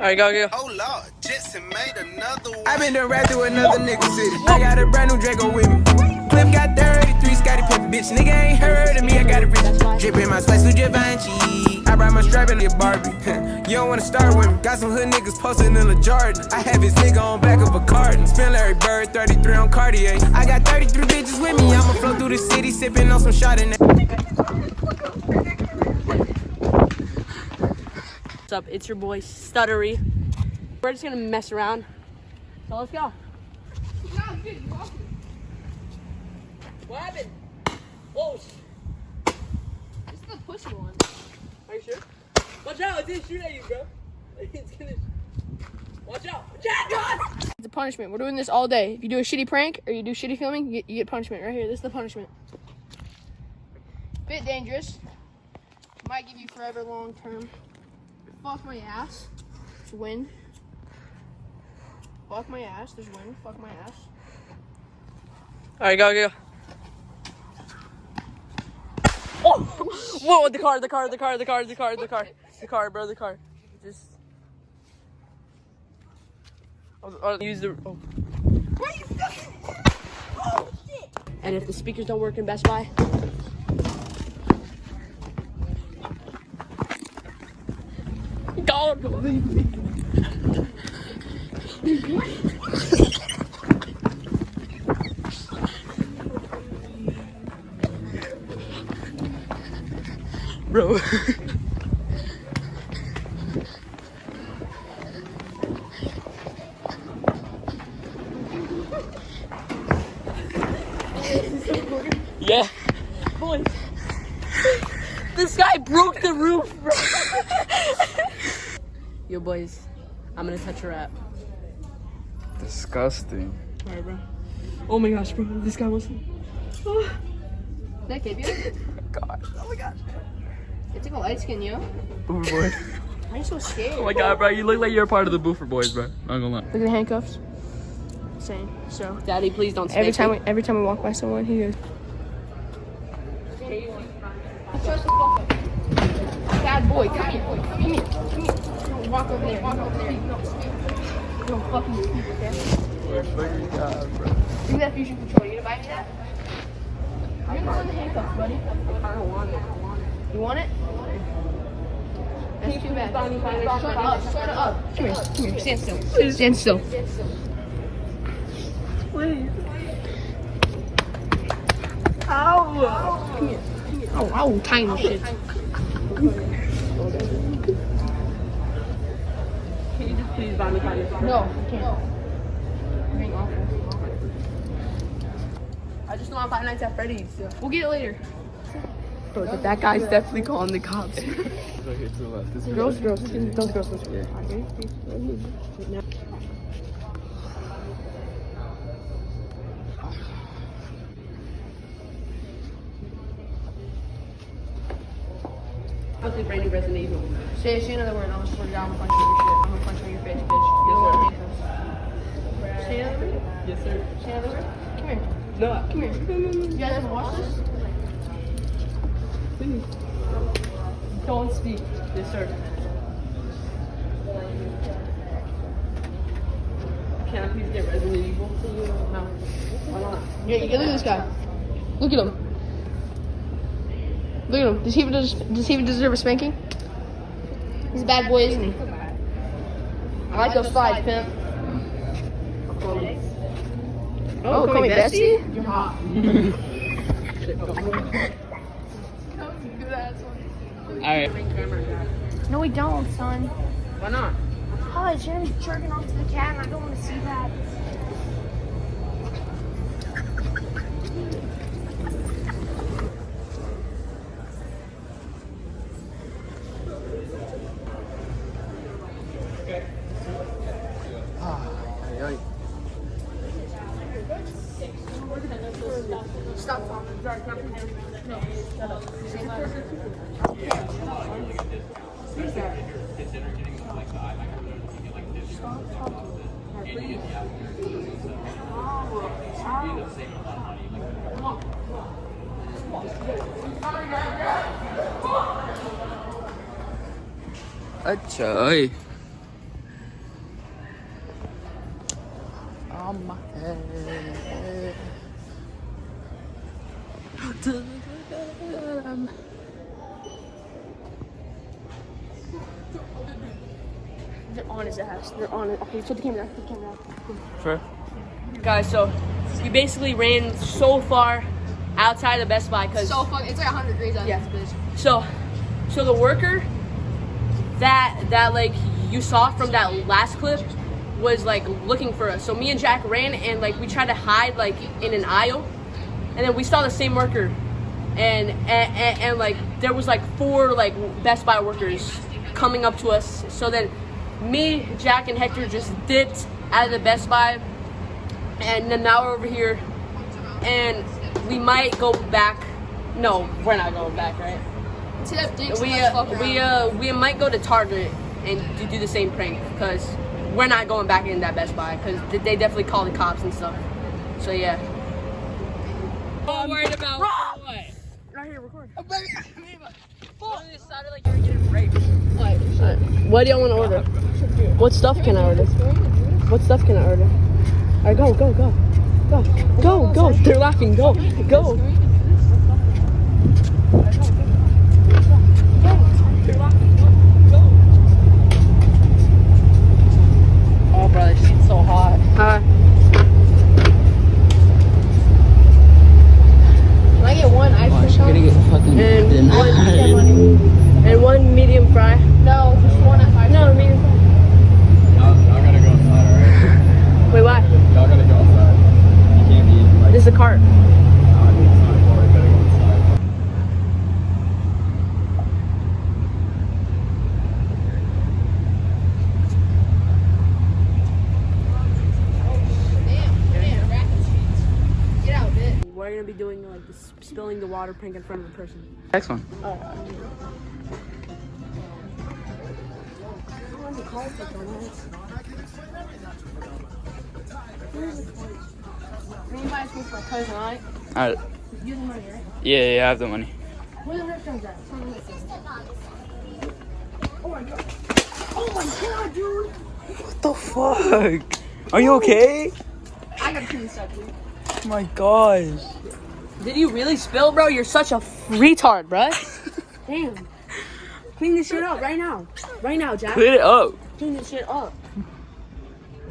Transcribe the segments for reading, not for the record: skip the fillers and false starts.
Alright, go. Oh Lord, Jetson made another one. I been done rap through another nigga city. I got a brand new Draco with me. Clip got 33, Scotty Pepper, bitch. Nigga ain't heard of me, I got a rich. Drip in my spice, New Givenchy. I brought my strap in the Barbie. You don't wanna start with me. Got some hood niggas posted in a Jordan. I have his nigga on back of a carton. Spin Larry Bird, 33 on Cartier. I got 33 bitches with me. I'ma flow through the city, sipping on some Chardonnay. What's up? It's your boy Stuttery. We're just gonna mess around. So let's go. What happened? Whoa. This is the push one. Are you sure? Watch out! It's gonna shoot at you, bro. It's gonna. Watch out! Watch out! It's a punishment. We're doing this all day. If you do a shitty prank or you do shitty filming, you get punishment right here. This is the punishment. Bit dangerous. Might give you forever long term. Fuck my ass. There's wind. Fuck my ass. There's wind. Fuck my ass. Alright, go. Oh! Whoa, the car, bro, the car. Just. I'll use the. Oh. Why are you fucking. Oh, shit! And if the speakers don't work in Best Buy. God, believe me. Bro. Yeah. Boys. This guy broke the roof, bro. Yo, boys, I'm gonna touch your app. Disgusting. Alright, bro. Oh my gosh, bro. This guy wants to. Oh. Did that keep you? God. Oh my gosh. It's like a light skin, yo. Boofer boy. Why are you so scared? Oh my god, bro. You look like you're a part of the Boofer boys, bro. Not gonna lie. Look at the handcuffs. Same. So, Daddy, please don't spank Every time we walk by someone, he goes. Bad boy, come here. Don't walk over there. Don't fucking speak, okay? Give me that fusion control. You gonna buy me that? I'm gonna go in the handcuffs, buddy. I don't want it. You want it? That's too bad. Shut up. Come here. Stand still. Please. Ow. Come here. Ow, tiny shit. Can you just please buy me tiny shit? No, I can't. You're being awful. I just don't want Five Nights at Freddy's. So. We'll get it later. Bro, that guy's definitely calling the cops. Right here to the left. This Girls. Those girls. Yeah. What's the brand new Resident Evil? Say another word, I'm gonna punch you in your shit. I'm gonna punch you in your face, bitch. Yes, sir. Say another word? Yes, sir. Say another word? Come here. No. Come here. You guys ever watch this? Please. Don't speak. Yes, sir. Can I please get Resident Evil to you? No. Why not? Yeah, look at this guy. Look at him. Look at him. Does he even deserve a spanking? He's a bad boy, isn't he? I like those slides, pimp. Oh, call me Bessie? You're hot. Alright. No, we don't, son. Why not? Oh, Jeremy's jerking off to the cat, and I don't want to see that. Stop talking. No, shut up. अच्छा ओए on my head. They're on his ass. They're on it. Okay, put the camera. Put the camera. Sure. Guys, so we basically ran so far outside of Best Buy because So fucking. It's like 100 degrees out yeah. this bitch. So the worker that like you saw from that last clip was like looking for us. So me and Jack ran and like we tried to hide like in an aisle, and then we saw the same worker, and like there was like 4 like Best Buy workers coming up to us. So then me, Jack, and Hector just dipped out of the Best Buy, and then now we're over here, and we might go back. No, we're not going back, right? See that dick? We might go to Target and do the same prank because we're not going back in that Best Buy because they definitely call the cops and stuff. So yeah. Worried about what? Right here, record. It sounded like you were getting raped. What do y'all want to order? What stuff can I order? What stuff can I order? Alright, go. They're laughing. Go. Oh, bro, this shit's so hot. Can I get one ice cream cone? Get fucking And one medium fry. No, just one ice cream. No, medium fry. Y'all gotta go outside, alright? Wait, why? Y'all gotta go outside. You can't be like. This is a cart. Get out, bitch. We're gonna be doing like this, spilling the water prank in front of a person. Next one. Anybody speak for a cousin, alright? Alright. You the money, right? Yeah, I have the money. Where the restaurant's at? Oh my god. Oh my god, dude. What the fuck? Are you okay? I gotta clean this up, dude. Oh my gosh. Did you really spill, bro? You're such a retard, bro. Damn. Clean this shit up right now. Right now, Jack. Clean it up. Clean this shit up.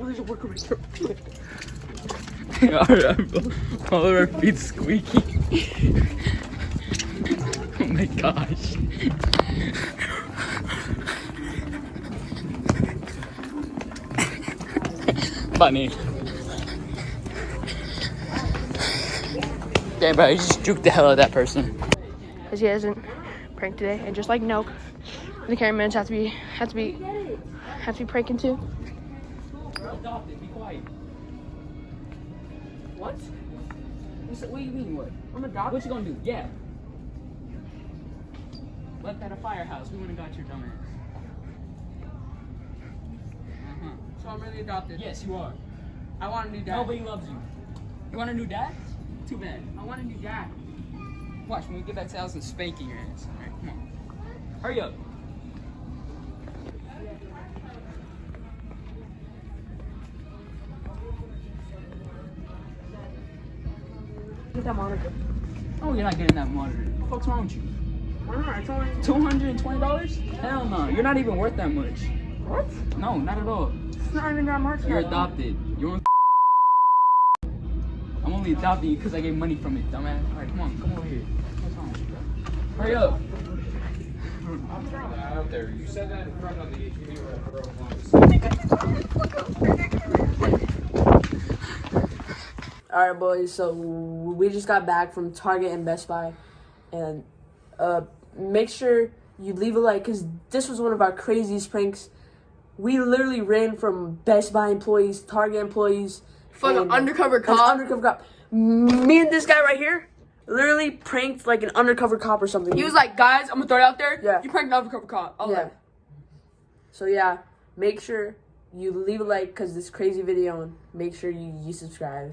Oh, there's a worker right there. All of our feet squeaky. Oh my gosh. Funny. Damn, bro, you just juked the hell out of that person. Because he hasn't pranked today, and just like Noak, the cameramans have to be pranking too. Adopted, be quiet. What? What do you mean, what? I'm adopted. What you gonna do? Yeah. Left at a firehouse. We wouldn't got your dumb ass. Uh-huh. So I'm really adopted. Yes, you are. I want a new dad. Nobody loves you. You want a new dad? Too bad. I want a new dad. Watch, when we get back to the house and spanking your ass. Alright, come on. Hurry up. Get that monitor. Oh, you're not getting that monitor. What the fuck's wrong with you? Why not? It's only $220? Hell no. You're not even worth that much. what? No, not at all. It's not even that much. You're adopted. You're on I'm only adopting you because I gave money from it, dumbass. Alright, come over here. What's wrong with you, bro? Hurry up. I'm throwing that out there. You said that in front of the HB Alright, boys, so we just got back from Target and Best Buy, and make sure you leave a like, because this was one of our craziest pranks. We literally ran from Best Buy employees, Target employees, Fucking undercover an cop. undercover cop. Me and this guy right here literally pranked like an undercover cop or something. He was like, guys, I'm gonna throw it out there. Yeah. You pranked an undercover cop. I was yeah. like, So yeah, make sure you leave a like, because this crazy video, and make sure you subscribe.